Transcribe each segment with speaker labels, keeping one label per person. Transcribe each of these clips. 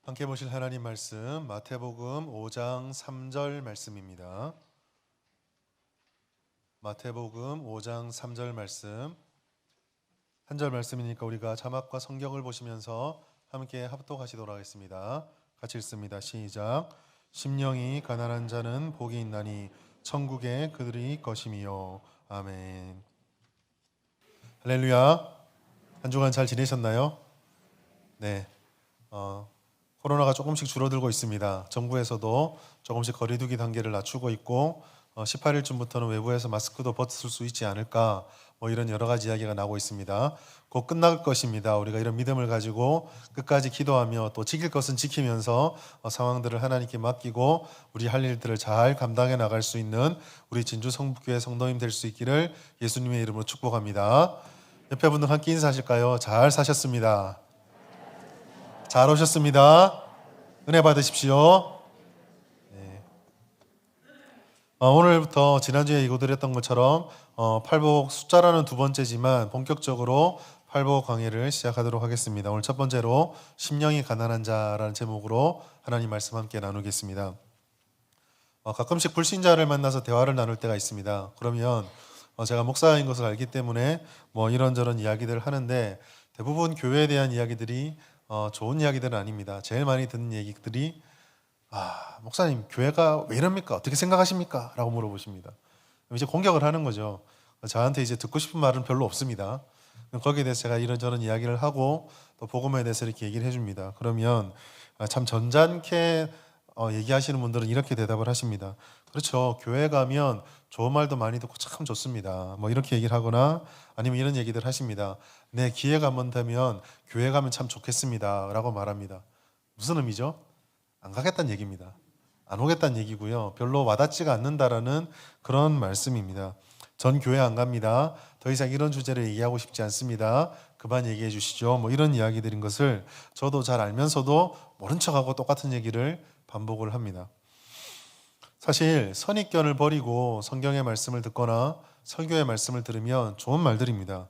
Speaker 1: 함께 보실 하나님 말씀 마태복음 5장 3절 말씀입니다. 마태복음 5장 3절 말씀, 한 절 말씀이니까 우리가 자막과 성경을 보시면서 함께 합독하시도록 하겠습니다. 같이 읽습니다. 시작. 심령이 가난한 자는 복이 있나니 천국에 그들이 것임이요. 아멘. 할렐루야. 한 주간 잘 지내셨나요? 네. 코로나가 조금씩 줄어들고 있습니다. 정부에서도 조금씩 거리두기 단계를 낮추고 있고 18일쯤부터는 외부에서 마스크도 벗을 수 있지 않을까, 이런 여러 가지 이야기가 나오고 있습니다. 곧 끝날 것입니다. 우리가 이런 믿음을 가지고 끝까지 기도하며 또 지킬 것은 지키면서 상황들을 하나님께 맡기고 우리 할 일들을 잘 감당해 나갈 수 있는 우리 진주 성북교회 성도님 될 수 있기를 예수님의 이름으로 축복합니다. 옆에 분들 함께 인사하실까요? 잘 사셨습니다. 잘 오셨습니다. 은혜 받으십시오. 네. 오늘부터 지난주에 예고드렸던 것처럼 팔복 숫자라는 두 번째지만 본격적으로 팔복 강의를 시작하도록 하겠습니다. 오늘 첫 번째로 심령이 가난한 자라는 제목으로 하나님 말씀 함께 나누겠습니다. 가끔씩 불신자를 만나서 대화를 나눌 때가 있습니다. 그러면 제가 목사인 것을 알기 때문에 이런저런 이야기들을 하는데 대부분 교회에 대한 이야기들이 좋은 이야기들은 아닙니다. 제일 많이 듣는 얘기들이 목사님 교회가 왜 이럽니까? 어떻게 생각하십니까? 라고 물어보십니다. 이제 공격을 하는 거죠. 저한테 이제 듣고 싶은 말은 별로 없습니다. 거기에 대해서 제가 이런저런 이야기를 하고 또 복음에 대해서 이렇게 얘기를 해줍니다. 그러면 참 점잖게 얘기하시는 분들은 이렇게 대답을 하십니다. 그렇죠. 교회 가면 좋은 말도 많이 듣고 참 좋습니다. 이렇게 얘기를 하거나 아니면 이런 얘기들 하십니다. 네, 기회가 한번 되면 교회 가면 참 좋겠습니다. 라고 말합니다. 무슨 의미죠? 안 가겠다는 얘기입니다. 안 오겠다는 얘기고요. 별로 와닿지가 않는다라는 그런 말씀입니다. 전 교회 안 갑니다. 더 이상 이런 주제를 얘기하고 싶지 않습니다. 그만 얘기해 주시죠. 이런 이야기들인 것을 저도 잘 알면서도 모른 척하고 똑같은 얘기를 반복을 합니다. 사실 선입견을 버리고 성경의 말씀을 듣거나 설교의 말씀을 들으면 좋은 말들입니다.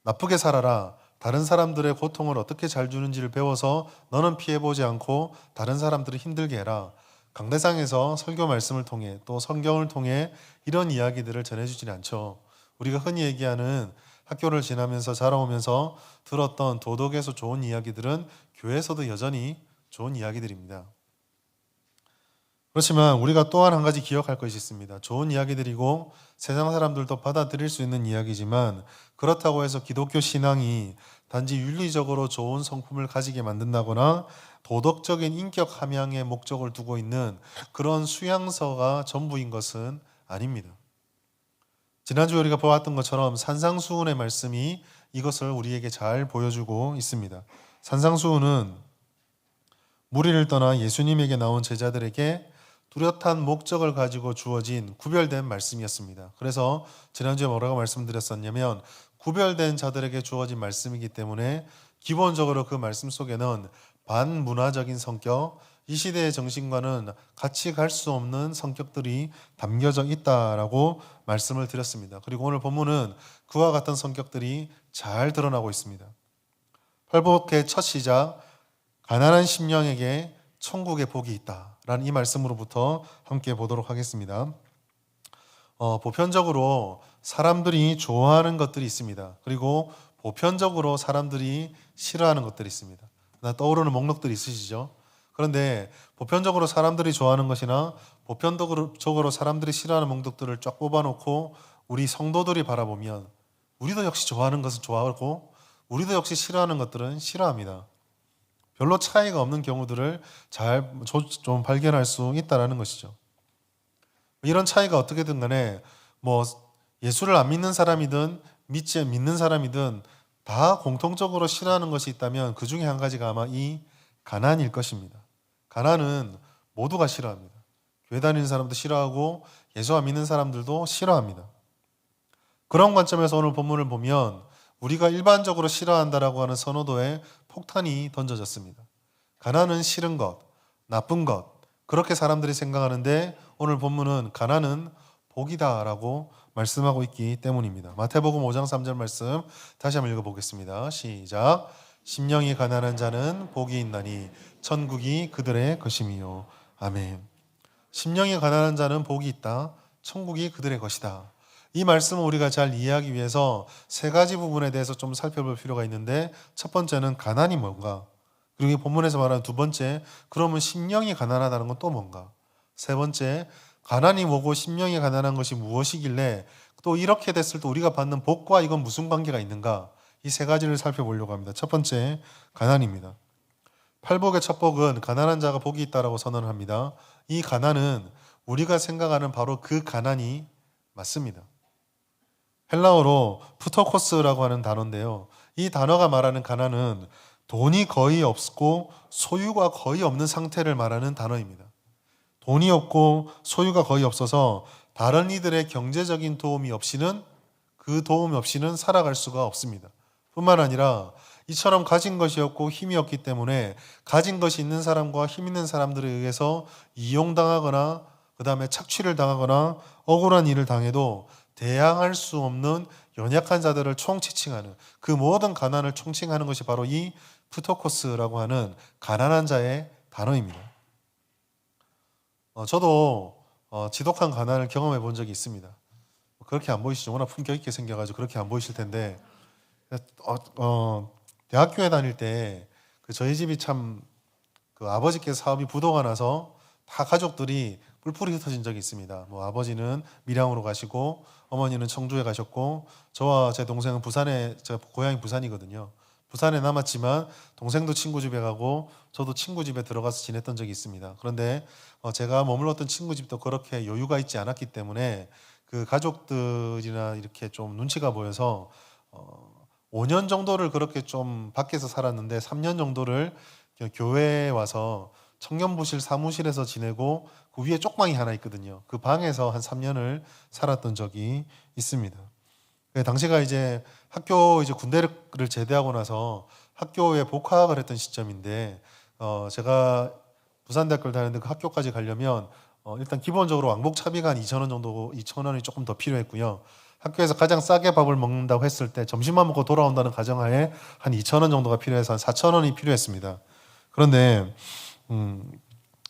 Speaker 1: 나쁘게 살아라. 다른 사람들의 고통을 어떻게 잘 주는지를 배워서 너는 피해보지 않고 다른 사람들을 힘들게 해라. 강대상에서 설교 말씀을 통해 또 성경을 통해 이런 이야기들을 전해주지는 않죠. 우리가 흔히 얘기하는 학교를 지나면서 자라오면서 들었던 도덕에서 좋은 이야기들은 교회에서도 여전히 좋은 이야기들입니다. 그렇지만 우리가 또한 한 가지 기억할 것이 있습니다. 좋은 이야기들이고 세상 사람들도 받아들일 수 있는 이야기지만 그렇다고 해서 기독교 신앙이 단지 윤리적으로 좋은 성품을 가지게 만든다거나 도덕적인 인격 함양의 목적을 두고 있는 그런 수양서가 전부인 것은 아닙니다. 지난주에 우리가 보았던 것처럼 산상수훈의 말씀이 이것을 우리에게 잘 보여주고 있습니다. 산상수훈은 무리를 떠나 예수님에게 나온 제자들에게 뚜렷한 목적을 가지고 주어진 구별된 말씀이었습니다. 그래서 지난주에 뭐라고 말씀드렸었냐면 구별된 자들에게 주어진 말씀이기 때문에 기본적으로 그 말씀 속에는 반문화적인 성격, 이 시대의 정신과는 같이 갈 수 없는 성격들이 담겨져 있다라고 말씀을 드렸습니다. 그리고 오늘 본문은 그와 같은 성격들이 잘 드러나고 있습니다. 팔복의 첫 시작, 가난한 심령에게 천국의 복이 있다라는 이 말씀으로부터 함께 보도록 하겠습니다. 보편적으로 사람들이 좋아하는 것들이 있습니다. 그리고 보편적으로 사람들이 싫어하는 것들이 있습니다. 떠오르는 목록들이 있으시죠? 그런데 보편적으로 사람들이 좋아하는 것이나 보편적으로 사람들이 싫어하는 목록들을 쫙 뽑아놓고 우리 성도들이 바라보면 우리도 역시 좋아하는 것은 좋아하고 우리도 역시 싫어하는 것들은 싫어합니다. 별로 차이가 없는 경우들을 잘 좀 발견할 수 있다는 것이죠. 이런 차이가 어떻게든 간에 예수를 안 믿는 사람이든 믿는 사람이든 다 공통적으로 싫어하는 것이 있다면 그 중에 한 가지가 아마 이 가난일 것입니다. 가난은 모두가 싫어합니다. 교회 다니는 사람도 싫어하고 예수 안 믿는 사람들도 싫어합니다. 그런 관점에서 오늘 본문을 보면 우리가 일반적으로 싫어한다라고 하는 선호도에 폭탄이 던져졌습니다. 가난은 싫은 것, 나쁜 것, 그렇게 사람들이 생각하는데 오늘 본문은 가난은 복이다라고 말씀하고 있기 때문입니다. 마태복음 5장 3절 말씀 다시 한번 읽어보겠습니다. 시작. 심령이 가난한 자는 복이 있나니 천국이 그들의 것임이요. 아멘. 심령이 가난한 자는 복이 있다. 천국이 그들의 것이다. 이 말씀을 우리가 잘 이해하기 위해서 세 가지 부분에 대해서 좀 살펴볼 필요가 있는데, 첫 번째는 가난이 뭔가, 그리고 이 본문에서 말하는 두 번째, 그러면 심령이 가난하다는 건 또 뭔가, 세 번째, 가난이 뭐고 심령이 가난한 것이 무엇이길래 또 이렇게 됐을 때 우리가 받는 복과 이건 무슨 관계가 있는가, 이 세 가지를 살펴보려고 합니다. 첫 번째, 가난입니다. 팔복의 첫 복은 가난한 자가 복이 있다라고 선언을 합니다. 이 가난은 우리가 생각하는 바로 그 가난이 맞습니다. 헬라어로 푸토코스라고 하는 단어인데요. 이 단어가 말하는 가난은 돈이 거의 없고 소유가 거의 없는 상태를 말하는 단어입니다. 돈이 없고 소유가 거의 없어서 다른 이들의 경제적인 도움이 없이는, 그 도움이 없이는 살아갈 수가 없습니다. 뿐만 아니라 이처럼 가진 것이 없고 힘이 없기 때문에 가진 것이 있는 사람과 힘 있는 사람들에 의해서 이용당하거나 그 다음에 착취를 당하거나 억울한 일을 당해도 대항할 수 없는 연약한 자들을 총지칭하는, 그 모든 가난을 총칭하는 것이 바로 이 푸토코스라고 하는 가난한 자의 단어입니다. 저도 지독한 가난을 경험해 본 적이 있습니다. 그렇게 안 보이시죠? 워낙 품격 있게 생겨가지고 그렇게 안 보이실 텐데, 대학교에 다닐 때 저희 집이 참 아버지께서 사업이 부도가 나서 다 가족들이 뿔뿔이 흩어진 적이 있습니다. 아버지는 밀양으로 가시고 어머니는 청주에 가셨고 저와 제 동생은 부산에, 제가 고향이 부산이거든요. 부산에 남았지만 동생도 친구 집에 가고 저도 친구 집에 들어가서 지냈던 적이 있습니다. 그런데 제가 머물렀던 친구 집도 그렇게 여유가 있지 않았기 때문에 그 가족들이나 이렇게 좀 눈치가 보여서 5년 정도를 그렇게 좀 밖에서 살았는데 3년 정도를 교회에 와서 청년부실 사무실에서 지내고 그 위에 쪽방이 하나 있거든요. 그 방에서 한 3년을 살았던 적이 있습니다. 당시가 이제 군대를 제대하고 나서 학교에 복학을 했던 시점인데, 제가 부산대학교를 다녔는데 그 학교까지 가려면 일단 기본적으로 왕복 차비가 한 2,000원 정도, 2,000원이 조금 더 필요했고요. 학교에서 가장 싸게 밥을 먹는다고 했을 때 점심만 먹고 돌아온다는 가정하에 한 2,000원 정도가 필요해서 한 4,000원이 필요했습니다. 그런데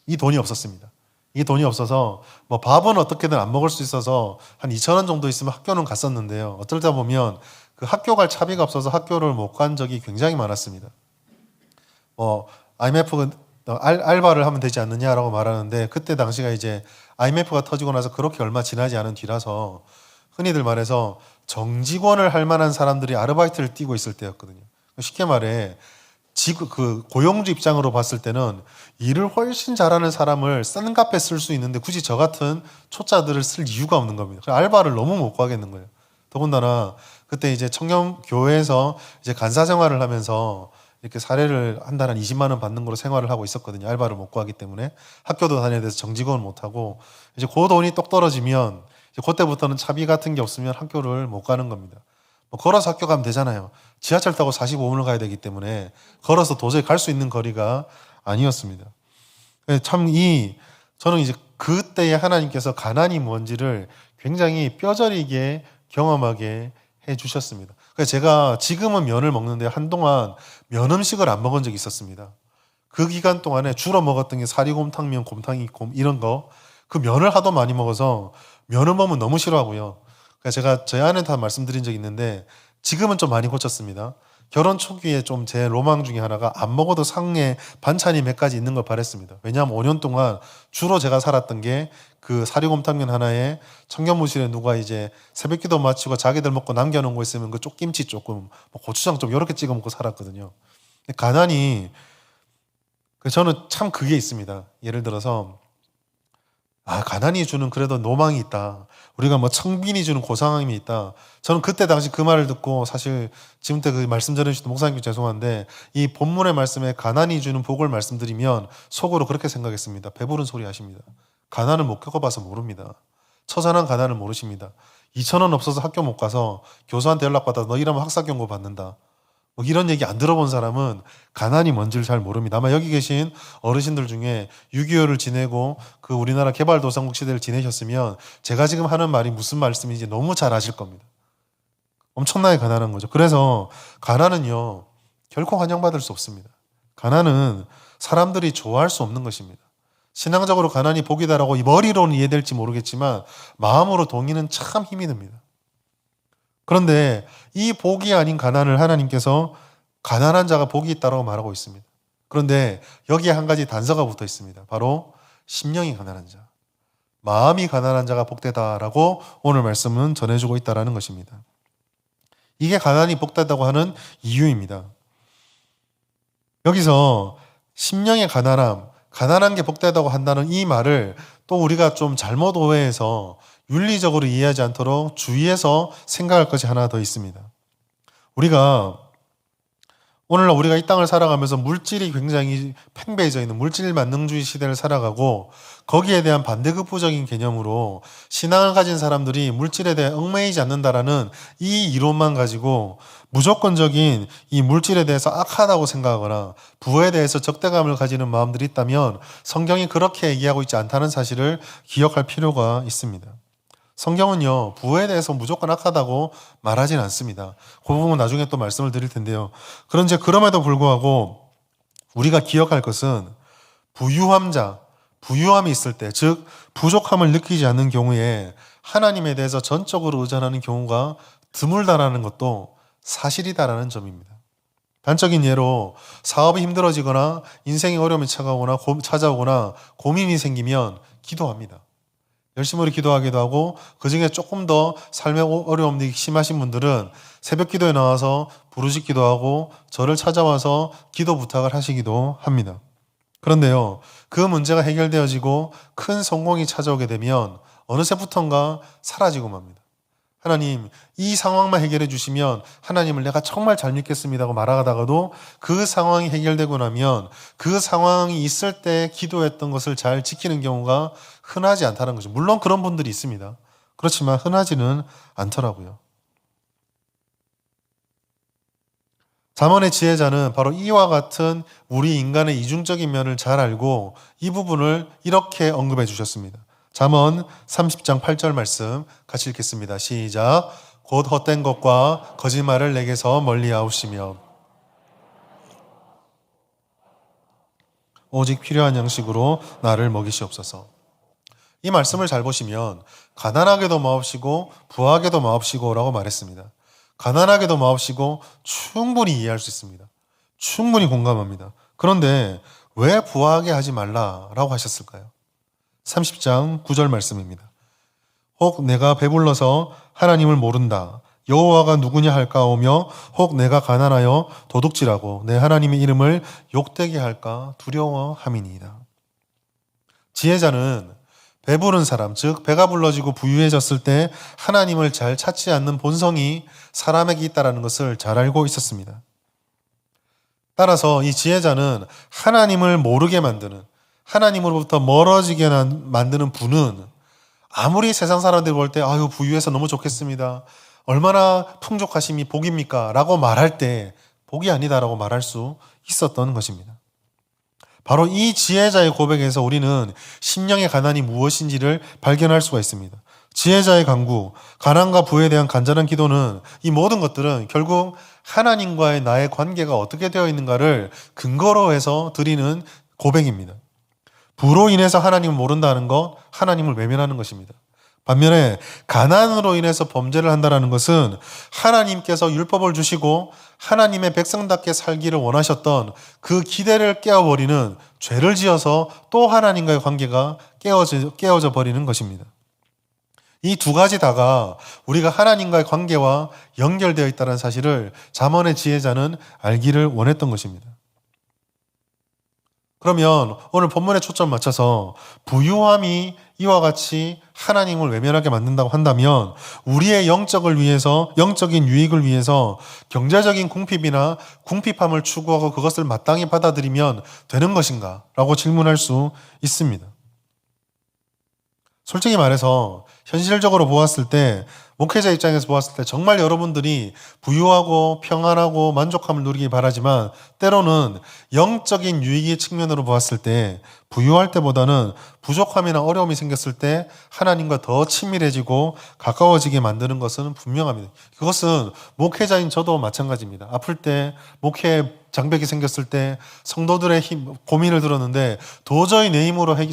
Speaker 1: 이 돈이 없었습니다. 이 돈이 없어서 밥은 어떻게든 안 먹을 수 있어서 한 2,000원 정도 있으면 학교는 갔었는데요. 어떨 때 보면 그 학교 갈 차비가 없어서 학교를 못 간 적이 굉장히 많았습니다. IMF 알바를 하면 되지 않느냐라고 말하는데, 그때 당시가 이제 IMF가 터지고 나서 그렇게 얼마 지나지 않은 뒤라서 흔히들 말해서 정직원을 할 만한 사람들이 아르바이트를 뛰고 있을 때였거든요. 쉽게 말해 고용주 입장으로 봤을 때는 일을 훨씬 잘하는 사람을 싼 값에 쓸 수 있는데 굳이 저 같은 초짜들을 쓸 이유가 없는 겁니다. 알바를 너무 못 구하겠는 거예요. 더군다나 그때 이제 청년교회에서 이제 간사 생활을 하면서 이렇게 사례를 한 달에 한 20만 원 받는 걸로 생활을 하고 있었거든요. 알바를 못 구하기 때문에. 학교도 다녀야 돼서 정직원을 못 하고, 이제 그 돈이 똑 떨어지면 이제 그때부터는 차비 같은 게 없으면 학교를 못 가는 겁니다. 걸어서 학교 가면 되잖아요. 지하철 타고 45분을 가야 되기 때문에 걸어서 도저히 갈 수 있는 거리가 아니었습니다. 저는 이제 그때의 하나님께서 가난이 뭔지를 굉장히 뼈저리게 경험하게 해 주셨습니다. 그래서 제가 지금은 면을 먹는데 한동안 면 음식을 안 먹은 적이 있었습니다. 그 기간 동안에 주로 먹었던 게 사리곰탕면, 곰탕이곰 이런 거, 그 면을 하도 많이 먹어서 면을 먹으면 너무 싫어하고요. 제가 저희 아내한테 한 말씀드린 적이 있는데 지금은 좀 많이 고쳤습니다. 결혼 초기에 좀 제 로망 중에 하나가 안 먹어도 상에 반찬이 몇 가지 있는 걸 바랬습니다. 왜냐하면 5년 동안 주로 제가 살았던 게 그 사리곰탕면 하나에 청년무실에 누가 이제 새벽기도 마치고 자기들 먹고 남겨놓은 거 있으면 그 쪽김치 조금, 고추장 좀 이렇게 찍어 먹고 살았거든요. 가난이, 저는 참 그게 있습니다. 예를 들어서 가난이 주는 그래도 노망이 있다. 우리가 청빈이 주는 고상함이 있다. 저는 그때 당시 그 말을 듣고, 사실 지금 때 그 말씀 전해주신 목사님께 죄송한데 이 본문의 말씀에 가난이 주는 복을 말씀드리면 속으로 그렇게 생각했습니다. 배부른 소리 하십니다. 가난을 못 겪어봐서 모릅니다. 처절한 가난을 모르십니다. 2,000원 없어서 학교 못 가서 교수한테 연락받아 너 이러면 학사경고 받는다. 이런 얘기 안 들어본 사람은 가난이 뭔지를 잘 모릅니다. 아마 여기 계신 어르신들 중에 6.25를 지내고 그 우리나라 개발도상국 시대를 지내셨으면 제가 지금 하는 말이 무슨 말씀인지 너무 잘 아실 겁니다. 엄청나게 가난한 거죠. 그래서 가난은요 결코 환영받을 수 없습니다. 가난은 사람들이 좋아할 수 없는 것입니다. 신앙적으로 가난이 복이다라고 머리로는 이해될지 모르겠지만 마음으로 동의는 참 힘이 듭니다. 그런데 이 복이 아닌 가난을 하나님께서 가난한 자가 복이 있다고 말하고 있습니다. 그런데 여기에 한 가지 단서가 붙어 있습니다. 바로 심령이 가난한 자, 마음이 가난한 자가 복되다라고 오늘 말씀은 전해주고 있다는 것입니다. 이게 가난이 복되다고 하는 이유입니다. 여기서 심령의 가난함, 가난한 게 복되다고 한다는 이 말을 또 우리가 좀 잘못 오해해서 윤리적으로 이해하지 않도록 주의해서 생각할 것이 하나 더 있습니다. 오늘날 우리가 이 땅을 살아가면서 물질이 굉장히 팽배해져 있는 물질 만능주의 시대를 살아가고 거기에 대한 반대급부적인 개념으로 신앙을 가진 사람들이 물질에 대해 얽매이지 않는다라는 이 이론만 가지고 무조건적인 이 물질에 대해서 악하다고 생각하거나 부에 대해서 적대감을 가지는 마음들이 있다면 성경이 그렇게 얘기하고 있지 않다는 사실을 기억할 필요가 있습니다. 성경은요, 부에 대해서 무조건 악하다고 말하진 않습니다. 그 부분은 나중에 또 말씀을 드릴 텐데요. 그런데 그럼에도 불구하고 우리가 기억할 것은 부유함이 있을 때, 즉 부족함을 느끼지 않는 경우에 하나님에 대해서 전적으로 의존하는 경우가 드물다라는 것도 사실이다라는 점입니다. 단적인 예로 사업이 힘들어지거나 인생의 어려움이 찾아오거나 고민이 생기면 기도합니다. 열심히 기도하기도 하고 그중에 조금 더 삶의 어려움이 심하신 분들은 새벽 기도에 나와서 부르짖기도 하고 저를 찾아와서 기도 부탁을 하시기도 합니다. 그런데요, 그 문제가 해결되어지고 큰 성공이 찾아오게 되면 어느새부턴가 사라지고 맙니다. 하나님, 이 상황만 해결해 주시면 하나님을 내가 정말 잘 믿겠습니다 하고 말하다가도 그 상황이 해결되고 나면 그 상황이 있을 때 기도했던 것을 잘 지키는 경우가 흔하지 않다는 거죠. 물론 그런 분들이 있습니다. 그렇지만 흔하지는 않더라고요. 잠언의 지혜자는 바로 이와 같은 우리 인간의 이중적인 면을 잘 알고 이 부분을 이렇게 언급해 주셨습니다. 잠언 30장 8절 말씀 같이 읽겠습니다. 시작. 곧 헛된 것과 거짓말을 내게서 멀리하옵시며 오직 필요한 양식으로 나를 먹이시옵소서. 이 말씀을 잘 보시면 가난하게도 마옵시고 부하게도 마옵시고 라고 말했습니다. 가난하게도 마옵시고 충분히 이해할 수 있습니다. 충분히 공감합니다. 그런데 왜 부하게 하지 말라라고 하셨을까요? 30장 9절 말씀입니다. 혹 내가 배불러서 하나님을 모른다. 여호와가 누구냐 할까오며 혹 내가 가난하여 도둑질하고 내 하나님의 이름을 욕되게 할까 두려워함이니이다. 지혜자는 배부른 사람, 즉 배가 불러지고 부유해졌을 때 하나님을 잘 찾지 않는 본성이 사람에게 있다는 것을 잘 알고 있었습니다. 따라서 이 지혜자는 하나님을 모르게 만드는, 하나님으로부터 멀어지게 만드는 분은 아무리 세상 사람들이 볼 때 아유 부유해서 너무 좋겠습니다. 얼마나 풍족하심이 복입니까? 라고 말할 때 복이 아니다라고 말할 수 있었던 것입니다. 바로 이 지혜자의 고백에서 우리는 심령의 가난이 무엇인지를 발견할 수가 있습니다. 지혜자의 간구, 가난과 부에 대한 간절한 기도는 이 모든 것들은 결국 하나님과의 나의 관계가 어떻게 되어 있는가를 근거로 해서 드리는 고백입니다. 부로 인해서 하나님을 모른다는 것, 하나님을 외면하는 것입니다. 반면에 가난으로 인해서 범죄를 한다는 것은 하나님께서 율법을 주시고 하나님의 백성답게 살기를 원하셨던 그 기대를 깨어버리는 죄를 지어서 또 하나님과의 관계가 깨어져 버리는 것입니다. 이 두 가지 다가 우리가 하나님과의 관계와 연결되어 있다는 사실을 잠언의 지혜자는 알기를 원했던 것입니다. 그러면 오늘 본문에 초점 맞춰서 부유함이 이와 같이 하나님을 외면하게 만든다고 한다면 우리의 영적인 유익을 위해서 경제적인 궁핍함을 추구하고 그것을 마땅히 받아들이면 되는 것인가? 라고 질문할 수 있습니다. 솔직히 말해서 현실적으로 보았을 때, 목회자 입장에서 보았을 때 정말 여러분들이 부유하고 평안하고 만족함을 누리기 바라지만 때로는 영적인 유익의 측면으로 보았을 때 부유할 때보다는 부족함이나 어려움이 생겼을 때 하나님과 더 친밀해지고 가까워지게 만드는 것은 분명합니다. 그것은 목회자인 저도 마찬가지입니다. 아플 때, 목회 장벽이 생겼을 때 성도들의 고민을 들었는데 도저히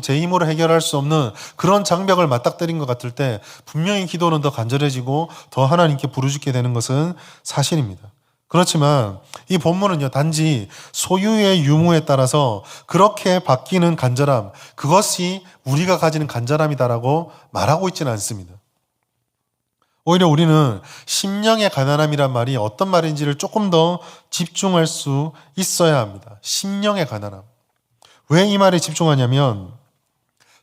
Speaker 1: 제 힘으로 해결할 수 없는 그런 장벽을 맞닥뜨린 것 같을 때 분명히 기도는 더 간절해지고 더 하나님께 부르짖게 되는 것은 사실입니다. 그렇지만 이 본문은요, 단지 소유의 유무에 따라서 그렇게 바뀌는 간절함, 그것이 우리가 가지는 간절함이다라고 말하고 있지는 않습니다. 오히려 우리는 심령의 가난함이란 말이 어떤 말인지를 조금 더 집중할 수 있어야 합니다. 심령의 가난함. 왜 이 말에 집중하냐면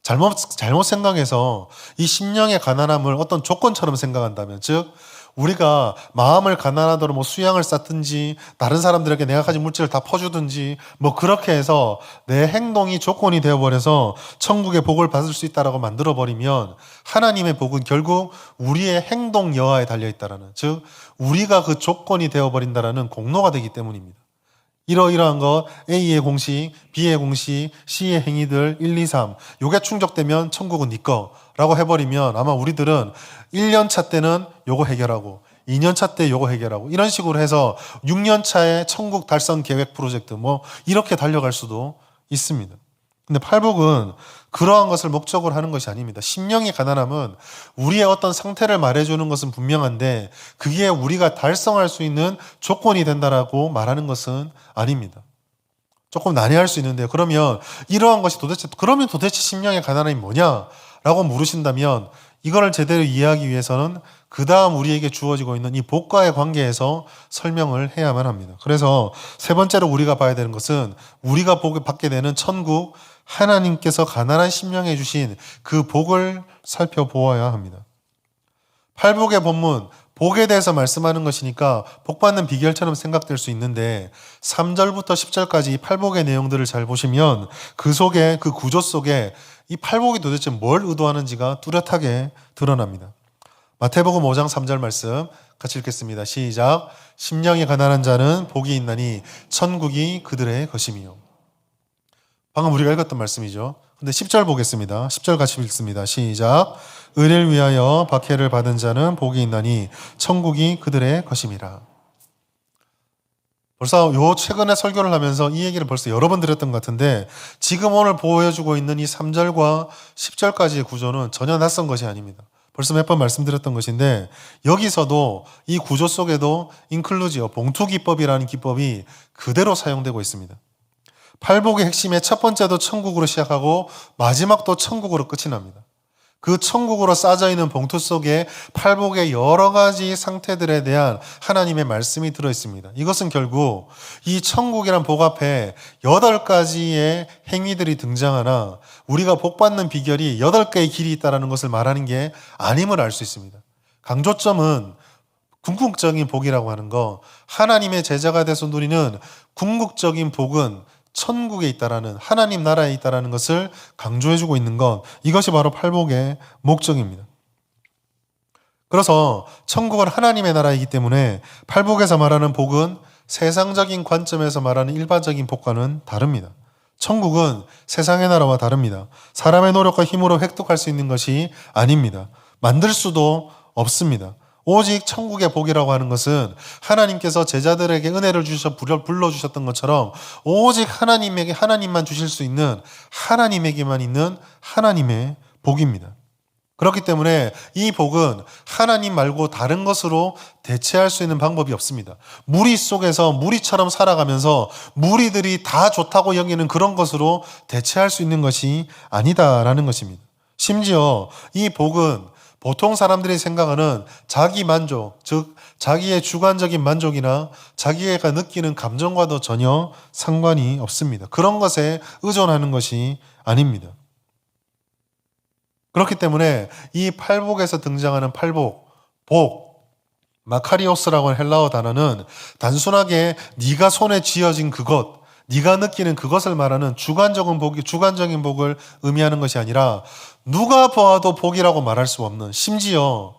Speaker 1: 잘못 생각해서 이 심령의 가난함을 어떤 조건처럼 생각한다면, 즉 우리가 마음을 가난하도록 뭐 수양을 쌓든지 다른 사람들에게 내가 가진 물질을 다 퍼주든지 뭐 그렇게 해서 내 행동이 조건이 되어버려서 천국의 복을 받을 수 있다라고 만들어버리면 하나님의 복은 결국 우리의 행동 여하에 달려있다라는, 즉 우리가 그 조건이 되어버린다라는 공로가 되기 때문입니다. 이러이러한 것, A의 공식, B의 공식, C의 행위들 1, 2, 3 요게 충족되면 천국은 네 거라고 해버리면 아마 우리들은 1년 차 때는 요거 해결하고 2년 차 때 요거 해결하고 이런 식으로 해서 6년 차에 천국 달성 계획 프로젝트 뭐 이렇게 달려갈 수도 있습니다. 근데 팔복은 그러한 것을 목적으로 하는 것이 아닙니다. 심령의 가난함은 우리의 어떤 상태를 말해주는 것은 분명한데 그게 우리가 달성할 수 있는 조건이 된다라고 말하는 것은 아닙니다. 조금 난해할 수 있는데요. 그러면 이러한 것이 그러면 도대체 심령의 가난함이 뭐냐라고 물으신다면 이거를 제대로 이해하기 위해서는 그 다음 우리에게 주어지고 있는 이 복과의 관계에서 설명을 해야만 합니다. 그래서 세 번째로 우리가 봐야 되는 것은 우리가 복을 받게 되는 천국, 하나님께서 가난한 심령에 주신 그 복을 살펴보아야 합니다. 팔복의 본문, 복에 대해서 말씀하는 것이니까 복 받는 비결처럼 생각될 수 있는데 3절부터 10절까지 이 팔복의 내용들을 잘 보시면 그 속에, 그 구조 속에 이 팔복이 도대체 뭘 의도하는지가 뚜렷하게 드러납니다. 마태복음 5장 3절 말씀 같이 읽겠습니다. 시작. 심령이 가난한 자는 복이 있나니 천국이 그들의 것이며. 방금 우리가 읽었던 말씀이죠. 근데 10절 보겠습니다. 10절 같이 읽습니다. 시작. 의를 위하여 박해를 받은 자는 복이 있나니 천국이 그들의 것임이라. 벌써 최근에 설교를 하면서 이 얘기를 벌써 여러 번 드렸던 것 같은데 지금 오늘 보여주고 있는 이 3절과 10절까지의 구조는 전혀 낯선 것이 아닙니다. 벌써 몇 번 말씀드렸던 것인데 여기서도 이 구조 속에도 인클루지어, 봉투기법이라는 기법이 그대로 사용되고 있습니다. 팔복의 핵심의 첫 번째도 천국으로 시작하고 마지막도 천국으로 끝이 납니다. 그 천국으로 싸져 있는 봉투 속에 팔복의 여러 가지 상태들에 대한 하나님의 말씀이 들어 있습니다. 이것은 결국 이 천국이란 복 앞에 8가지의 행위들이 등장하나 우리가 복 받는 비결이 8개의 길이 있다는 것을 말하는 게 아님을 알 수 있습니다. 강조점은 궁극적인 복이라고 하는 거, 하나님의 제자가 돼서 누리는 궁극적인 복은 천국에 있다라는, 하나님 나라에 있다라는 것을 강조해주고 있는 것, 이것이 바로 팔복의 목적입니다. 그래서 천국은 하나님의 나라이기 때문에 팔복에서 말하는 복은 세상적인 관점에서 말하는 일반적인 복과는 다릅니다. 천국은 세상의 나라와 다릅니다. 사람의 노력과 힘으로 획득할 수 있는 것이 아닙니다. 만들 수도 없습니다. 오직 천국의 복이라고 하는 것은 하나님께서 제자들에게 은혜를 불러주셨던 것처럼 오직 하나님만 주실 수 있는, 하나님에게만 있는 하나님의 복입니다. 그렇기 때문에 이 복은 하나님 말고 다른 것으로 대체할 수 있는 방법이 없습니다. 무리 속에서 무리처럼 살아가면서 무리들이 다 좋다고 여기는 그런 것으로 대체할 수 있는 것이 아니다라는 것입니다. 심지어 이 복은 보통 사람들이 생각하는 자기 만족, 즉 자기의 주관적인 만족이나 자기가 느끼는 감정과도 전혀 상관이 없습니다. 그런 것에 의존하는 것이 아닙니다. 그렇기 때문에 이 팔복에서 등장하는 팔복, 복, 마카리오스라고 하는 헬라어 단어는 단순하게 네가 손에 쥐어진 그것, 네가 느끼는 그것을 말하는 주관적인 복을 의미하는 것이 아니라 누가 보아도 복이라고 말할 수 없는, 심지어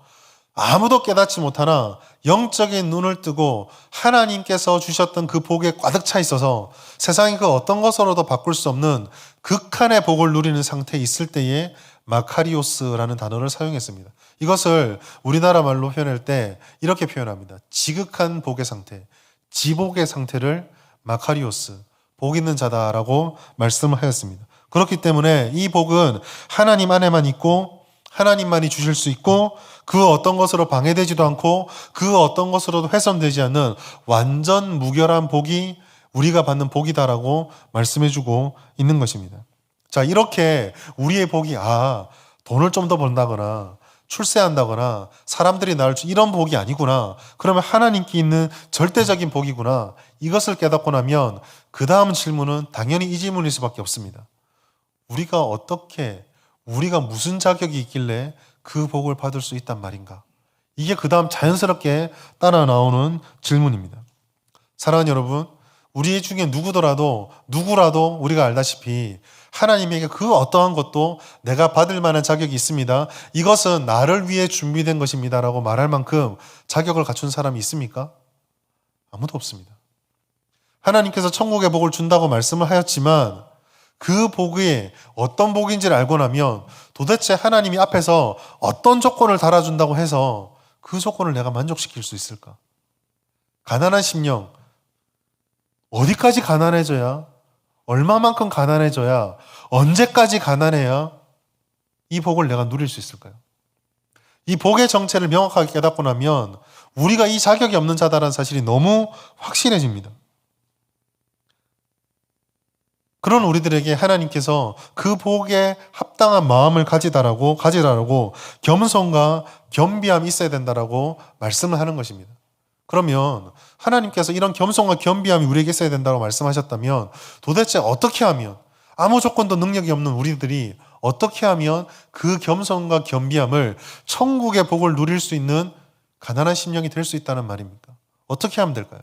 Speaker 1: 아무도 깨닫지 못하나 영적인 눈을 뜨고 하나님께서 주셨던 그 복에 가득 차 있어서 세상의 그 어떤 것으로도 바꿀 수 없는 극한의 복을 누리는 상태에 있을 때에 마카리오스라는 단어를 사용했습니다. 이것을 우리나라 말로 표현할 때 이렇게 표현합니다. 지극한 복의 상태, 지복의 상태를 마카리오스, 복 있는 자다라고 말씀을 하였습니다. 그렇기 때문에 이 복은 하나님 안에만 있고 하나님만이 주실 수 있고 그 어떤 것으로 방해되지도 않고 그 어떤 것으로도 훼손되지 않는 완전 무결한 복이 우리가 받는 복이다라고 말씀해주고 있는 것입니다. 자, 이렇게 우리의 복이 돈을 좀 더 번다거나 출세한다거나 사람들이 나를 이런 복이 아니구나. 그러면 하나님께 있는 절대적인 복이구나. 이것을 깨닫고 나면 그 다음 질문은 당연히 이 질문일 수밖에 없습니다. 우리가 무슨 자격이 있길래 그 복을 받을 수 있단 말인가? 이게 그 다음 자연스럽게 따라 나오는 질문입니다. 사랑하는 여러분, 우리 중에 누구라도 우리가 알다시피 하나님에게 그 어떠한 것도 내가 받을 만한 자격이 있습니다. 이것은 나를 위해 준비된 것입니다. 라고 말할 만큼 자격을 갖춘 사람이 있습니까? 아무도 없습니다. 하나님께서 천국의 복을 준다고 말씀을 하였지만 그 복이 어떤 복인지를 알고 나면 도대체 하나님이 앞에서 어떤 조건을 달아준다고 해서 그 조건을 내가 만족시킬 수 있을까? 가난한 심령, 어디까지 가난해져야, 얼마만큼 가난해져야, 언제까지 가난해야 이 복을 내가 누릴 수 있을까요? 이 복의 정체를 명확하게 깨닫고 나면 우리가 이 자격이 없는 자다라는 사실이 너무 확실해집니다. 그런 우리들에게 하나님께서 그 복에 합당한 마음을 가지라라고 겸손과 겸비함이 있어야 된다라고 말씀을 하는 것입니다. 그러면 하나님께서 이런 겸손과 겸비함이 우리에게 있어야 된다고 말씀하셨다면 도대체 어떻게 하면, 아무 조건도 능력이 없는 우리들이 어떻게 하면 그 겸손과 겸비함을 천국의 복을 누릴 수 있는 가난한 심령이 될 수 있다는 말입니까? 어떻게 하면 될까요?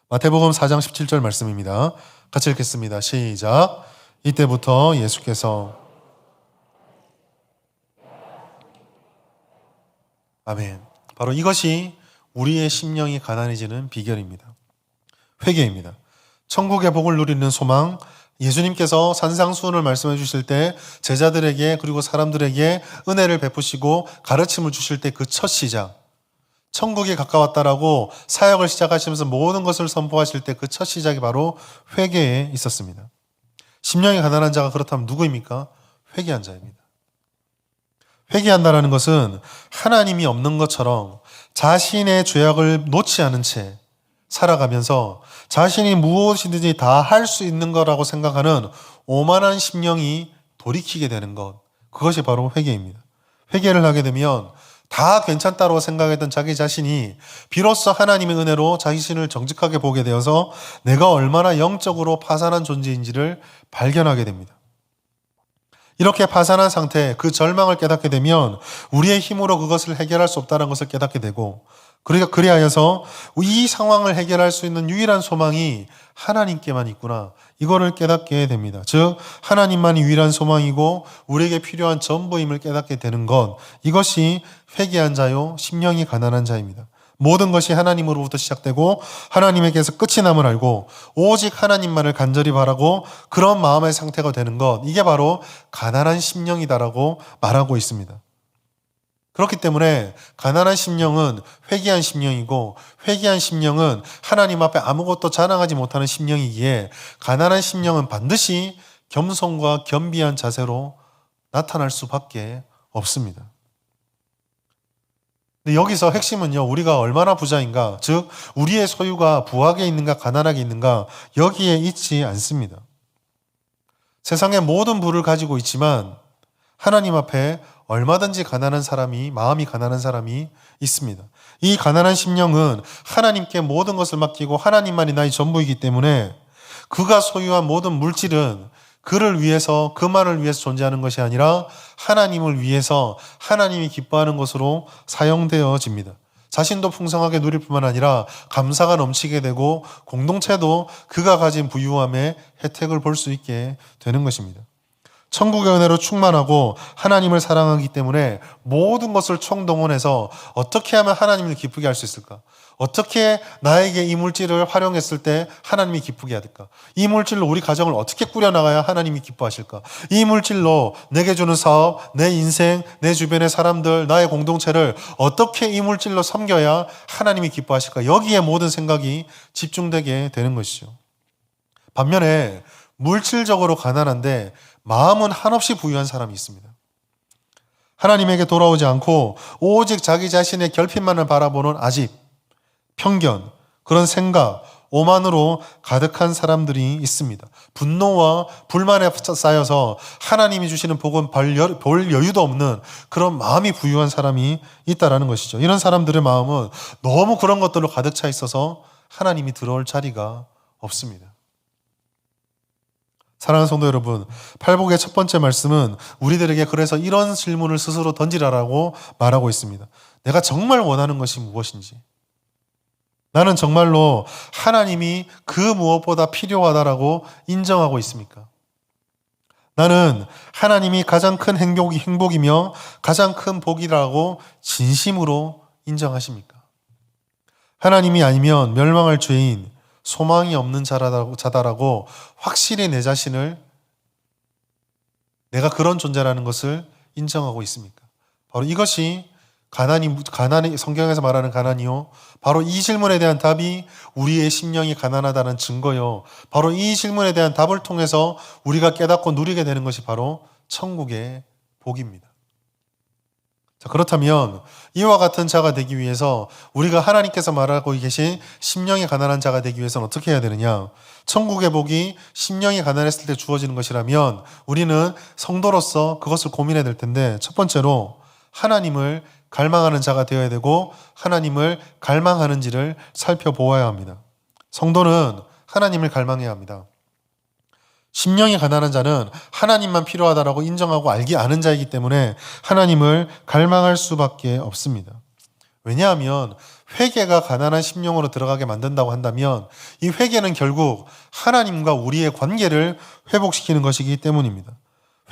Speaker 1: 마태복음 4장 17절 말씀입니다. 같이 읽겠습니다. 시작. 이때부터 예수께서 아멘. 바로 이것이 우리의 심령이 가난해지는 비결입니다. 회개입니다. 천국의 복을 누리는 소망, 예수님께서 산상수훈을 말씀해 주실 때 제자들에게 그리고 사람들에게 은혜를 베푸시고 가르침을 주실 때 그 첫 시작, 천국이 가까웠다라고 사역을 시작하시면서 모든 것을 선포하실 때 그 첫 시작이 바로 회개에 있었습니다. 심령이 가난한 자가 그렇다면 누구입니까? 회개한 자입니다. 회개한다라는 것은 하나님이 없는 것처럼 자신의 죄악을 놓지 않은 채 살아가면서 자신이 무엇이든지 다 할 수 있는 거라고 생각하는 오만한 심령이 돌이키게 되는 것, 그것이 바로 회개입니다. 회개를 하게 되면 다 괜찮다고 생각했던 자기 자신이 비로소 하나님의 은혜로 자신을 정직하게 보게 되어서 내가 얼마나 영적으로 파산한 존재인지를 발견하게 됩니다. 이렇게 파산한 상태, 그 절망을 깨닫게 되면 우리의 힘으로 그것을 해결할 수 없다는 것을 깨닫게 되고, 그리하여서 이 상황을 해결할 수 있는 유일한 소망이 하나님께만 있구나, 이거를 깨닫게 됩니다. 즉 하나님만이 유일한 소망이고 우리에게 필요한 전부임을 깨닫게 되는 것, 이것이 회개한 자요 심령이 가난한 자입니다. 모든 것이 하나님으로부터 시작되고 하나님에게서 끝이 남을 알고 오직 하나님만을 간절히 바라고 그런 마음의 상태가 되는 것, 이게 바로 가난한 심령이다라고 말하고 있습니다. 그렇기 때문에 가난한 심령은 회개한 심령이고, 회개한 심령은 하나님 앞에 아무것도 자랑하지 못하는 심령이기에 가난한 심령은 반드시 겸손과 겸비한 자세로 나타날 수밖에 없습니다. 근데 여기서 핵심은요, 우리가 얼마나 부자인가, 즉 우리의 소유가 부하게 있는가 가난하게 있는가, 여기에 있지 않습니다. 세상의 모든 부를 가지고 있지만 하나님 앞에 얼마든지 가난한 사람이, 마음이 가난한 사람이 있습니다. 이 가난한 심령은 하나님께 모든 것을 맡기고 하나님만이 나의 전부이기 때문에 그가 소유한 모든 물질은 그를 위해서, 그만을 위해서 존재하는 것이 아니라 하나님을 위해서 하나님이 기뻐하는 것으로 사용되어집니다. 자신도 풍성하게 누릴 뿐만 아니라 감사가 넘치게 되고 공동체도 그가 가진 부유함의 혜택을 볼 수 있게 되는 것입니다. 천국의 은혜로 충만하고 하나님을 사랑하기 때문에 모든 것을 총동원해서 어떻게 하면 하나님을 기쁘게 할 수 있을까? 어떻게 나에게 이 물질을 활용했을 때 하나님이 기쁘게 해야 될까? 이 물질로 우리 가정을 어떻게 꾸려나가야 하나님이 기뻐하실까? 이 물질로 내게 주는 사업, 내 인생, 내 주변의 사람들, 나의 공동체를 어떻게 이 물질로 섬겨야 하나님이 기뻐하실까? 여기에 모든 생각이 집중되게 되는 것이죠. 반면에 물질적으로 가난한데 마음은 한없이 부유한 사람이 있습니다. 하나님에게 돌아오지 않고 오직 자기 자신의 결핍만을 바라보는 아집, 편견, 그런 생각, 오만으로 가득한 사람들이 있습니다. 분노와 불만에 쌓여서 하나님이 주시는 복은 볼 여유도 없는 그런 마음이 부유한 사람이 있다라는 것이죠. 이런 사람들의 마음은 너무 그런 것들로 가득 차 있어서 하나님이 들어올 자리가 없습니다. 사랑하는 성도 여러분, 팔복의 첫 번째 말씀은 우리들에게 그래서 이런 질문을 스스로 던지라라고 말하고 있습니다. 내가 정말 원하는 것이 무엇인지, 나는 정말로 하나님이 그 무엇보다 필요하다라고 인정하고 있습니까? 나는 하나님이 가장 큰 행복이며 가장 큰 복이라고 진심으로 인정하십니까? 하나님이 아니면 멸망할 죄인, 소망이 없는 자다라고 확실히 내 자신을 내가 그런 존재라는 것을 인정하고 있습니까? 바로 이것이 가난이 성경에서 말하는 가난이요. 바로 이 질문에 대한 답이 우리의 심령이 가난하다는 증거요. 바로 이 질문에 대한 답을 통해서 우리가 깨닫고 누리게 되는 것이 바로 천국의 복입니다. 자, 그렇다면 이와 같은 자가 되기 위해서 우리가 하나님께서 말하고 계신 심령이 가난한 자가 되기 위해서는 어떻게 해야 되느냐? 천국의 복이 심령이 가난했을 때 주어지는 것이라면 우리는 성도로서 그것을 고민해야 될 텐데, 첫 번째로 하나님을 갈망하는 자가 되어야 되고 하나님을 갈망하는지를 살펴보아야 합니다. 성도는 하나님을 갈망해야 합니다. 심령이 가난한 자는 하나님만 필요하다라고 인정하고 알기 아는 자이기 때문에 하나님을 갈망할 수밖에 없습니다. 왜냐하면 회개가 가난한 심령으로 들어가게 만든다고 한다면 이 회개는 결국 하나님과 우리의 관계를 회복시키는 것이기 때문입니다.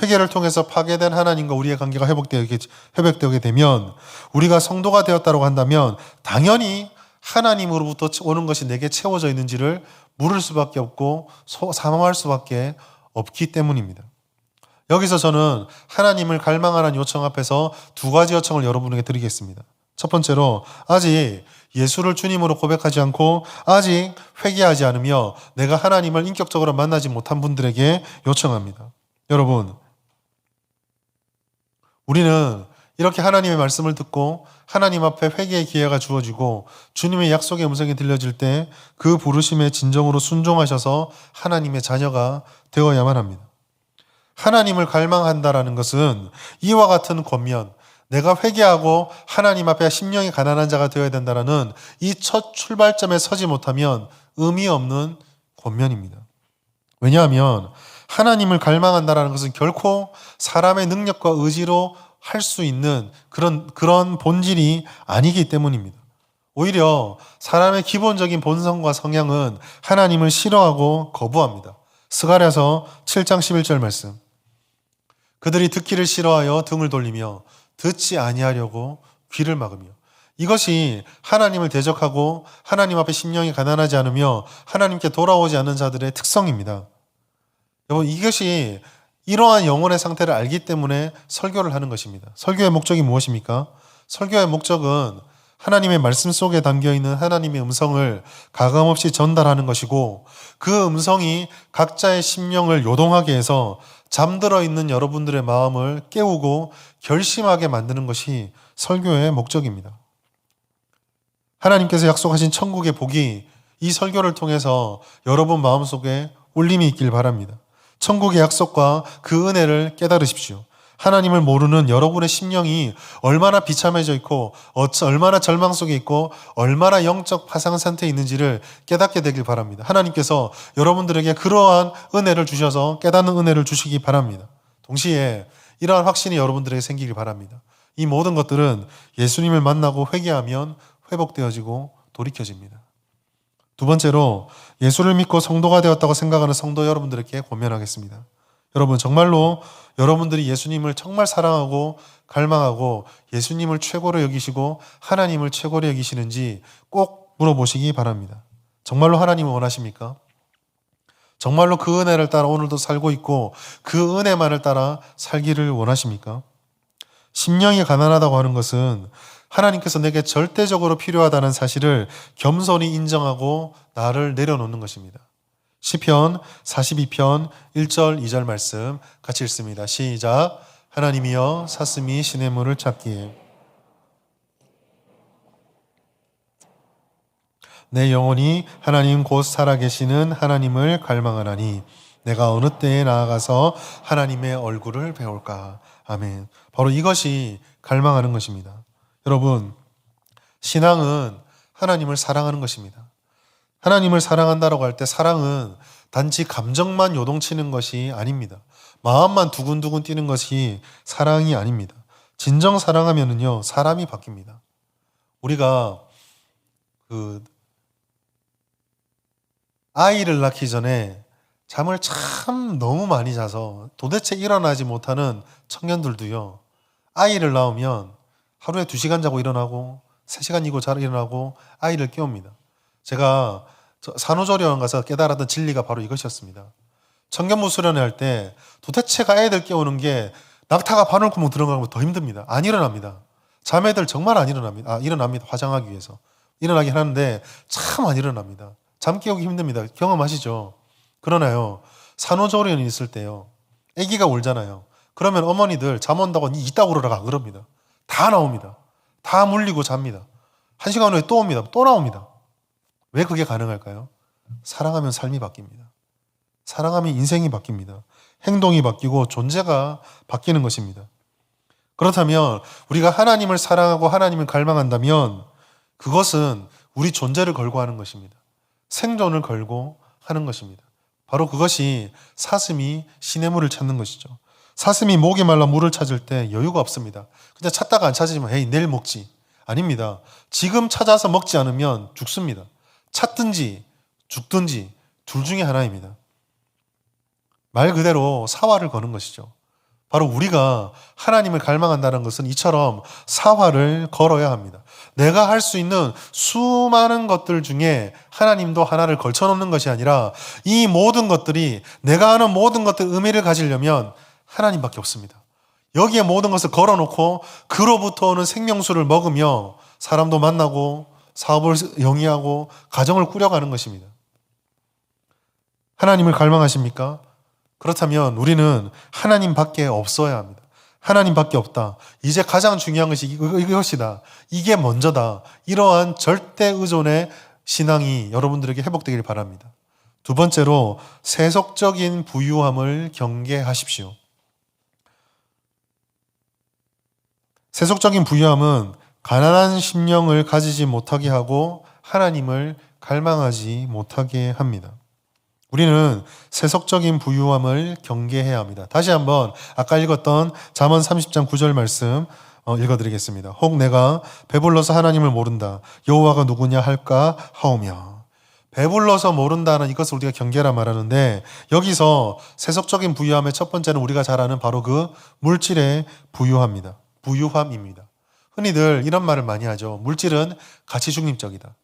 Speaker 1: 회개를 통해서 파괴된 하나님과 우리의 관계가 회복되게 되면 우리가 성도가 되었다고 한다면 당연히 하나님으로부터 오는 것이 내게 채워져 있는지를 물을 수밖에 없고 사모할 수밖에 없기 때문입니다. 여기서 저는 하나님을 갈망하는 요청 앞에서 두 가지 요청을 여러분에게 드리겠습니다. 첫 번째로, 아직 예수를 주님으로 고백하지 않고 아직 회개하지 않으며 내가 하나님을 인격적으로 만나지 못한 분들에게 요청합니다. 여러분, 우리는 이렇게 하나님의 말씀을 듣고 하나님 앞에 회개의 기회가 주어지고 주님의 약속의 음성이 들려질 때 그 부르심에 진정으로 순종하셔서 하나님의 자녀가 되어야만 합니다. 하나님을 갈망한다라는 것은 이와 같은 권면, 내가 회개하고 하나님 앞에 심령이 가난한 자가 되어야 된다라는 이 첫 출발점에 서지 못하면 의미 없는 권면입니다. 왜냐하면 하나님을 갈망한다라는 것은 결코 사람의 능력과 의지로 할 수 있는 그런 본질이 아니기 때문입니다. 오히려 사람의 기본적인 본성과 성향은 하나님을 싫어하고 거부합니다. 스가랴서 7장 11절 말씀. 그들이 듣기를 싫어하여 등을 돌리며 듣지 아니하려고 귀를 막으며. 이것이 하나님을 대적하고 하나님 앞에 심령이 가난하지 않으며 하나님께 돌아오지 않는 자들의 특성입니다. 여러분, 이것이 이러한 영혼의 상태를 알기 때문에 설교를 하는 것입니다. 설교의 목적이 무엇입니까? 설교의 목적은 하나님의 말씀 속에 담겨있는 하나님의 음성을 가감없이 전달하는 것이고, 그 음성이 각자의 심령을 요동하게 해서 잠들어 있는 여러분들의 마음을 깨우고 결심하게 만드는 것이 설교의 목적입니다. 하나님께서 약속하신 천국의 복이 이 설교를 통해서 여러분 마음속에 울림이 있길 바랍니다. 천국의 약속과 그 은혜를 깨달으십시오. 하나님을 모르는 여러분의 심령이 얼마나 비참해져 있고 얼마나 절망 속에 있고 얼마나 영적 파상 상태에 있는지를 깨닫게 되길 바랍니다. 하나님께서 여러분들에게 그러한 은혜를 주셔서 깨닫는 은혜를 주시기 바랍니다. 동시에 이러한 확신이 여러분들에게 생기길 바랍니다. 이 모든 것들은 예수님을 만나고 회개하면 회복되어지고 돌이켜집니다. 두 번째로, 예수를 믿고 성도가 되었다고 생각하는 성도 여러분들에게 권면하겠습니다. 여러분, 정말로 여러분들이 예수님을 정말 사랑하고 갈망하고 예수님을 최고로 여기시고 하나님을 최고로 여기시는지 꼭 물어보시기 바랍니다. 정말로 하나님을 원하십니까? 정말로 그 은혜를 따라 오늘도 살고 있고 그 은혜만을 따라 살기를 원하십니까? 심령이 가난하다고 하는 것은 하나님께서 내게 절대적으로 필요하다는 사실을 겸손히 인정하고 나를 내려놓는 것입니다. 시편 42편 1절 2절 말씀 같이 읽습니다. 시작. 하나님이여 사슴이 시냇물을 찾기에 내 영혼이 하나님 곧 살아계시는 하나님을 갈망하나니 내가 어느 때에 나아가서 하나님의 얼굴을 배울까. 아멘. 바로 이것이 갈망하는 것입니다. 여러분, 신앙은 하나님을 사랑하는 것입니다. 하나님을 사랑한다라고 할 때 사랑은 단지 감정만 요동치는 것이 아닙니다. 마음만 두근두근 뛰는 것이 사랑이 아닙니다. 진정 사랑하면은요, 사람이 바뀝니다. 우리가 아이를 낳기 전에 잠을 참 너무 많이 자서 도대체 일어나지 못하는 청년들도요, 아이를 낳으면 하루에 2시간 자고 일어나고 3시간 이고 잘 일어나고 아이를 깨웁니다. 제가 산후조리원 가서 깨달았던 진리가 바로 이것이었습니다. 청년부 수련회 할 때 도대체가 애들 깨우는 게 낙타가 바늘구멍 들어가면 더 힘듭니다. 안 일어납니다. 자매들 정말 안 일어납니다. 일어납니다. 화장하기 위해서. 일어나긴 하는데 참 안 일어납니다. 잠 깨우기 힘듭니다. 경험하시죠? 그러나요, 산후조리원이 있을 때요, 아기가 울잖아요. 그러면 어머니들 잠 온다고 이따 울어라 그럽니다. 다 나옵니다. 다 물리고 잡니다. 1시간 후에 또 옵니다. 또 나옵니다. 왜 그게 가능할까요? 사랑하면 삶이 바뀝니다. 사랑하면 인생이 바뀝니다. 행동이 바뀌고 존재가 바뀌는 것입니다. 그렇다면 우리가 하나님을 사랑하고 하나님을 갈망한다면 그것은 우리 존재를 걸고 하는 것입니다. 생존을 걸고 하는 것입니다. 바로 그것이 사슴이 시냇물을 찾는 것이죠. 사슴이 목이 말라 물을 찾을 때 여유가 없습니다. 그냥 찾다가 안 찾으면 에이 내일 먹지. 아닙니다. 지금 찾아서 먹지 않으면 죽습니다. 찾든지 죽든지 둘 중에 하나입니다. 말 그대로 사활을 거는 것이죠. 바로 우리가 하나님을 갈망한다는 것은 이처럼 사활을 걸어야 합니다. 내가 할 수 있는 수많은 것들 중에 하나님도 하나를 걸쳐놓는 것이 아니라 이 모든 것들이 내가 하는 모든 것들 의미를 가지려면 하나님밖에 없습니다. 여기에 모든 것을 걸어놓고 그로부터 오는 생명수를 먹으며 사람도 만나고 사업을 영위하고 가정을 꾸려가는 것입니다. 하나님을 갈망하십니까? 그렇다면 우리는 하나님밖에 없어야 합니다. 하나님밖에 없다. 이제 가장 중요한 것이 이것이다. 이게 먼저다. 이러한 절대 의존의 신앙이 여러분들에게 회복되길 바랍니다. 두 번째로 세속적인 부유함을 경계하십시오. 세속적인 부유함은 가난한 심령을 가지지 못하게 하고 하나님을 갈망하지 못하게 합니다. 우리는 세속적인 부유함을 경계해야 합니다. 다시 한번 아까 읽었던 잠언 30장 9절 말씀 읽어드리겠습니다. 혹 내가 배불러서 하나님을 모른다. 여호와가 누구냐 할까 하오며. 배불러서 모른다는 이것을 우리가 경계라 말하는데 여기서 세속적인 부유함의 첫 번째는 우리가 잘 아는 바로 그 물질의 부유함입니다. 흔히들 이런 말을 많이 하죠. 물질은 가치 중립적이다.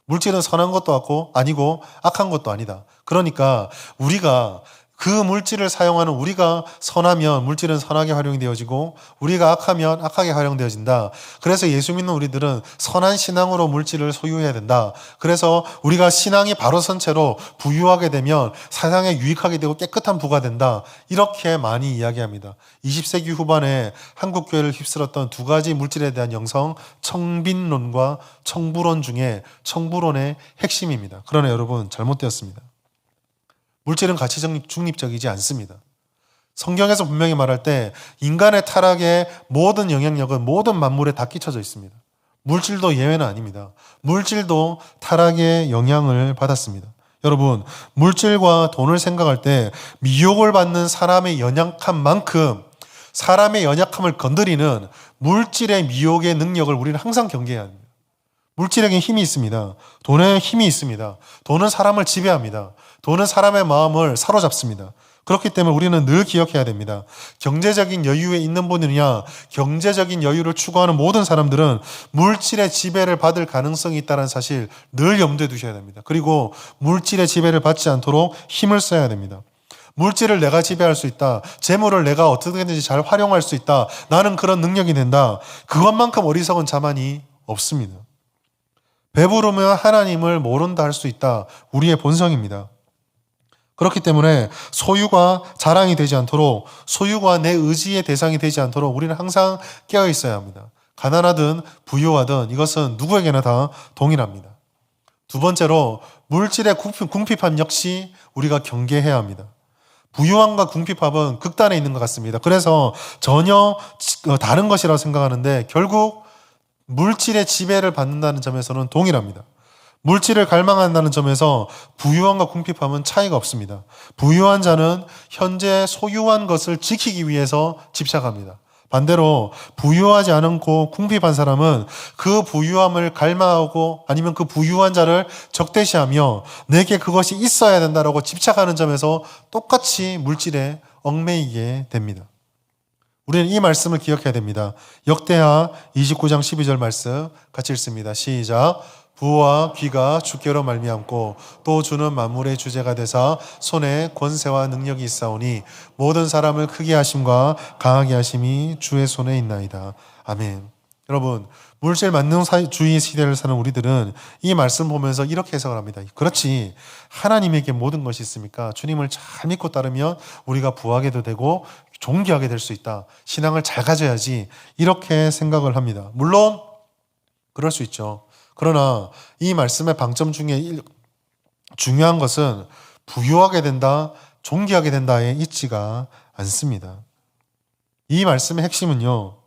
Speaker 1: 물질은 선한 것도 아니고 악한 것도 아니다. 그러니까 우리가 그 물질을 사용하는 우리가 선하면 물질은 선하게 활용이 되어지고 우리가 악하면 악하게 활용되어진다. 그래서 예수 믿는 우리들은 선한 신앙으로 물질을 소유해야 된다. 그래서 우리가 신앙이 바로 선 채로 부유하게 되면 세상에 유익하게 되고 깨끗한 부가 된다. 이렇게 많이 이야기합니다. 20세기 후반에 한국 교회를 휩쓸었던 두 가지 물질에 대한 영성, 청빈론과 청부론 중에 청부론의 핵심입니다. 그러나 여러분 잘못되었습니다. 물질은 가치 중립적이지 않습니다. 성경에서 분명히 말할 때 인간의 타락의 모든 영향력은 모든 만물에 다 끼쳐져 있습니다. 물질도 예외는 아닙니다. 물질도 타락의 영향을 받았습니다. 여러분, 물질과 돈을 생각할 때 미혹을 받는 사람의 연약함만큼 사람의 연약함을 건드리는 물질의 미혹의 능력을 우리는 항상 경계해야 합니다. 물질에게 힘이 있습니다. 돈에 힘이 있습니다. 돈은 사람을 지배합니다. 돈은 사람의 마음을 사로잡습니다. 그렇기 때문에 우리는 늘 기억해야 됩니다. 경제적인 여유에 있는 분이냐, 경제적인 여유를 추구하는 모든 사람들은 물질의 지배를 받을 가능성이 있다는 사실 늘 염두에 두셔야 됩니다. 그리고 물질의 지배를 받지 않도록 힘을 써야 됩니다. 물질을 내가 지배할 수 있다. 재물을 내가 어떻게든지 잘 활용할 수 있다. 나는 그런 능력이 된다. 그것만큼 어리석은 자만이 없습니다. 배부르면 하나님을 모른다 할 수 있다. 우리의 본성입니다. 그렇기 때문에 소유가 자랑이 되지 않도록, 소유가 내 의지의 대상이 되지 않도록 우리는 항상 깨어 있어야 합니다. 가난하든 부유하든 이것은 누구에게나 다 동일합니다. 두 번째로 물질의 궁핍함 역시 우리가 경계해야 합니다. 부유함과 궁핍함은 극단에 있는 것 같습니다. 그래서 전혀 다른 것이라고 생각하는데 결국 물질의 지배를 받는다는 점에서는 동일합니다. 물질을 갈망한다는 점에서 부유함과 궁핍함은 차이가 없습니다. 부유한 자는 현재 소유한 것을 지키기 위해서 집착합니다. 반대로 부유하지 않고 궁핍한 사람은 그 부유함을 갈망하고 아니면 그 부유한 자를 적대시하며 내게 그것이 있어야 된다라고 집착하는 점에서 똑같이 물질에 얽매이게 됩니다. 우리는 이 말씀을 기억해야 됩니다. 역대하 29장 12절 말씀 같이 읽습니다. 시작. 부와 귀가 주께로 말미암고 또 주는 만물의 주제가 되사 손에 권세와 능력이 있사오니 모든 사람을 크게 하심과 강하게 하심이 주의 손에 있나이다. 아멘. 여러분, 물질 만능주의 시대를 사는 우리들은 이 말씀 보면서 이렇게 해석을 합니다. 그렇지, 하나님에게 모든 것이 있으니까 주님을 잘 믿고 따르면 우리가 부하게도 되고 존귀하게 될 수 있다. 신앙을 잘 가져야지, 이렇게 생각을 합니다. 물론 그럴 수 있죠. 그러나 이 말씀의 방점 중에 중요한 것은 부유하게 된다, 존귀하게 된다에 있지가 않습니다. 이 말씀의 핵심은요,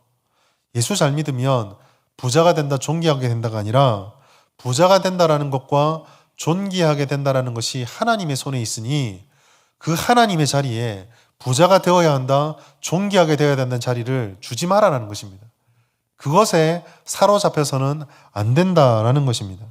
Speaker 1: 예수 잘 믿으면 부자가 된다, 존귀하게 된다가 아니라 부자가 된다라는 것과 존귀하게 된다라는 것이 하나님의 손에 있으니 그 하나님의 자리에 부자가 되어야 한다, 존귀하게 되어야 된다는 자리를 주지 마라라는 것입니다. 그것에 사로잡혀서는 안 된다라는 것입니다.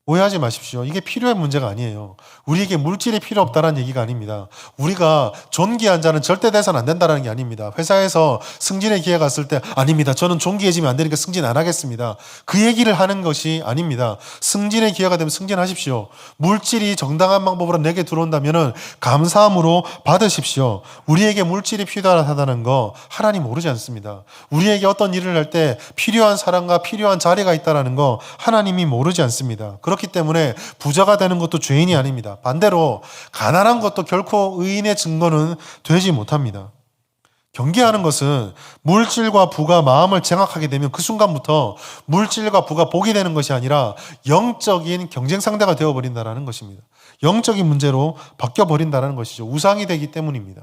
Speaker 1: 오해하지 마십시오. 이게 필요한 문제가 아니에요. 우리에게 물질이 필요 없다는 얘기가 아닙니다. 우리가 존귀한 자는 절대 돼서는 안 된다는 게 아닙니다. 회사에서 승진의 기회가 왔을 때 아닙니다. 저는 존귀해지면 안 되니까 승진 안 하겠습니다. 그 얘기를 하는 것이 아닙니다. 승진의 기회가 되면 승진하십시오. 물질이 정당한 방법으로 내게 들어온다면 감사함으로 받으십시오. 우리에게 물질이 필요하다는 거 하나님 모르지 않습니다. 우리에게 어떤 일을 할 때 필요한 사람과 필요한 자리가 있다는 거 하나님이 모르지 않습니다. 그렇기 때문에 부자가 되는 것도 죄인이 아닙니다. 반대로 가난한 것도 결코 의인의 증거는 되지 못합니다. 경계하는 것은 물질과 부가 마음을 장악하게 되면 그 순간부터 물질과 부가 복이 되는 것이 아니라 영적인 경쟁 상대가 되어버린다는 것입니다. 영적인 문제로 바뀌어버린다는 것이죠. 우상이 되기 때문입니다.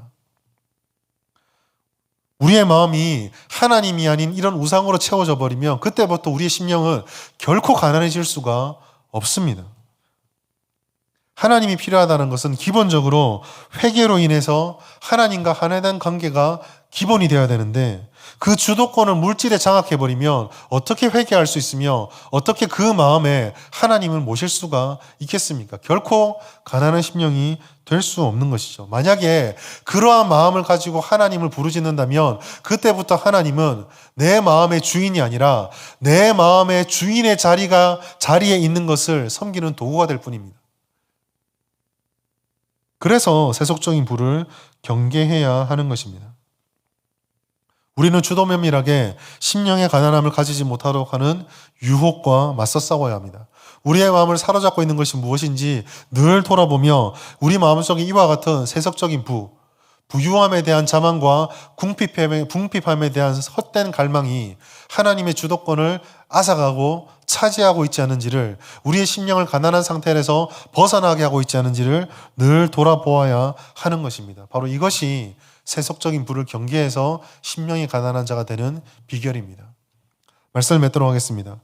Speaker 1: 우리의 마음이 하나님이 아닌 이런 우상으로 채워져 버리면 그때부터 우리의 심령은 결코 가난해질 수가 없습니다. 하나님이 필요하다는 것은 기본적으로 회개로 인해서 하나님과 하나된 관계가 기본이 되어야 되는데 그 주도권을 물질에 장악해버리면 어떻게 회개할 수 있으며 어떻게 그 마음에 하나님을 모실 수가 있겠습니까? 결코 가난한 심령이 될 수 없는 것이죠. 만약에 그러한 마음을 가지고 하나님을 부르짖는다면 그때부터 하나님은 내 마음의 주인이 아니라 내 마음의 주인의 자리에 있는 것을 섬기는 도구가 될 뿐입니다. 그래서 세속적인 부를 경계해야 하는 것입니다. 우리는 주도면밀하게 심령의 가난함을 가지지 못하도록 하는 유혹과 맞서 싸워야 합니다. 우리의 마음을 사로잡고 있는 것이 무엇인지 늘 돌아보며 우리 마음속에 이와 같은 세속적인 부유함에 대한 자만과 궁핍함에 대한 헛된 갈망이 하나님의 주도권을 앗아가고 차지하고 있지 않은지를, 우리의 심령을 가난한 상태에서 벗어나게 하고 있지 않은지를 늘 돌아보아야 하는 것입니다. 바로 이것이 세속적인 부를 경계해서 심령이 가난한 자가 되는 비결입니다. 말씀을 맺도록 하겠습니다.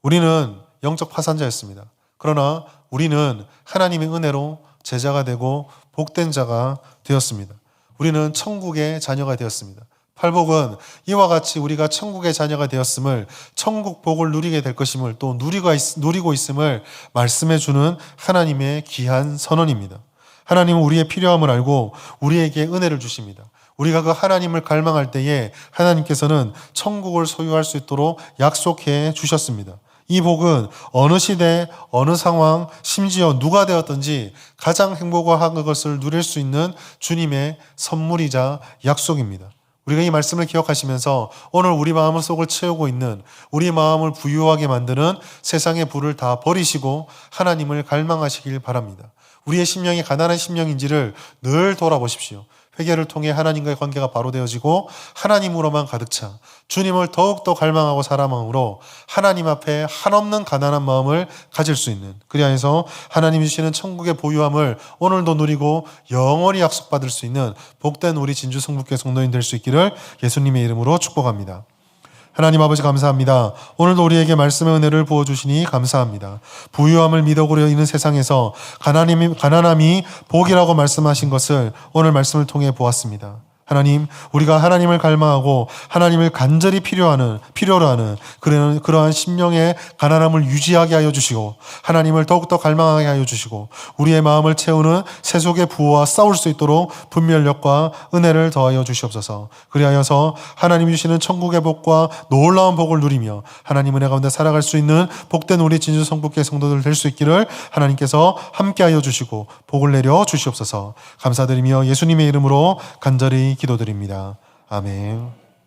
Speaker 1: 우리는 영적 파산자였습니다. 그러나 우리는 하나님의 은혜로 제자가 되고 복된 자가 되었습니다. 우리는 천국의 자녀가 되었습니다. 팔복은 이와 같이 우리가 천국의 자녀가 되었음을, 천국 복을 누리게 될 것임을, 또 누리고 있음을 말씀해 주는 하나님의 귀한 선언입니다. 하나님은 우리의 필요함을 알고 우리에게 은혜를 주십니다. 우리가 그 하나님을 갈망할 때에 하나님께서는 천국을 소유할 수 있도록 약속해 주셨습니다. 이 복은 어느 시대, 어느 상황, 심지어 누가 되었든지 가장 행복한 것을 누릴 수 있는 주님의 선물이자 약속입니다. 우리가 이 말씀을 기억하시면서 오늘 우리 마음 속을 채우고 있는, 우리 마음을 부유하게 만드는 세상의 부를 다 버리시고 하나님을 갈망하시길 바랍니다. 우리의 심령이 가난한 심령인지를 늘 돌아보십시오. 회개를 통해 하나님과의 관계가 바로 되어지고 하나님으로만 가득 차 주님을 더욱더 갈망하고 사랑함으로 하나님 앞에 한없는 가난한 마음을 가질 수 있는, 그리하여서 하나님이 주시는 천국의 보유함을 오늘도 누리고 영원히 약속받을 수 있는 복된 우리 진주 성북교회 성도인 될 수 있기를 예수님의 이름으로 축복합니다. 하나님 아버지 감사합니다. 오늘도 우리에게 말씀의 은혜를 부어주시니 감사합니다. 부유함을 미덕으로 있는 세상에서 가난함이 복이라고 말씀하신 것을 오늘 말씀을 통해 보았습니다. 하나님, 우리가 하나님을 갈망하고 하나님을 간절히 필요로 하는 그러한 심령의 가난함을 유지하게 하여 주시고 하나님을 더욱더 갈망하게 하여 주시고 우리의 마음을 채우는 세속의 부와 싸울 수 있도록 분별력과 은혜를 더하여 주시옵소서. 그리하여서 하나님이 주시는 천국의 복과 놀라운 복을 누리며 하나님 은혜 가운데 살아갈 수 있는 복된 우리 진주 성북교회 성도들 될 수 있기를 하나님께서 함께하여 주시고 복을 내려 주시옵소서. 감사드리며 예수님의 이름으로 간절히 기도드립니다. 아멘.